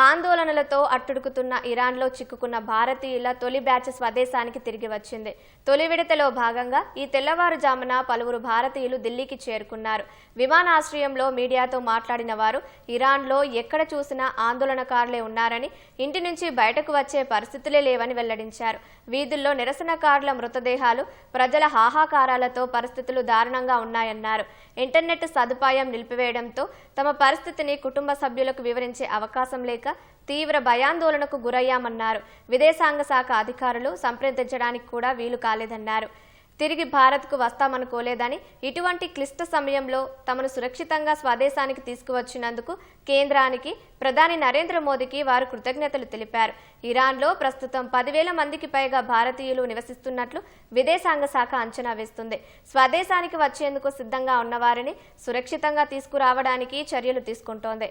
ఆందోళనలతో అట్టుడుకుతున్న ఇరాన్లో చిక్కుకున్న భారతీయుల తొలి బ్యాచ్ స్వదేశానికి తిరిగి వచ్చింది. తొలి విడతలో భాగంగా ఈ తెల్లవారుజామున పలువురు భారతీయులు ఢిల్లీకి చేరుకున్నారు. విమానాశ్రయంలో మీడియాతో మాట్లాడిన వారు ఇరాన్లో ఎక్కడ చూసినా ఆందోళనకారులే ఉన్నారని, ఇంటి నుంచి బయటకు వచ్చే పరిస్థితులే లేవని వెల్లడించారు. వీధుల్లో నిరసనకారుల మృతదేహాలు, ప్రజల హాహాకారాలతో పరిస్థితులు దారుణంగా ఉన్నాయన్నారు. ఇంటర్నెట్ సదుపాయం నిలిపివేయడంతో తమ పరిస్థితిని కుటుంబ సభ్యులకు వివరించే అవకాశం లేక తీవ్ర భయాందోళనకు గురయ్యామన్నారు. విదేశాంగ శాఖ అధికారులు సంప్రదించడానికి కూడా వీలు కాలేదన్నారు. తిరిగి భారత్కు వస్తామనుకోలేదని, ఇటువంటి క్లిష్ట సమయంలో తమను సురక్షితంగా స్వదేశానికి తీసుకువచ్చినందుకు కేంద్రానికి, ప్రధాని నరేంద్ర మోదీకి వారు కృతజ్ఞతలు తెలిపారు. ఇరాన్లో ప్రస్తుతం 10,000 మందికి పైగా భారతీయులు నివసిస్తున్నట్లు విదేశాంగ శాఖ అంచనా వేస్తుంది. స్వదేశానికి వచ్చేందుకు సిద్ధంగా ఉన్నవారిని సురక్షితంగా తీసుకురావడానికి చర్యలు తీసుకుంటోంది.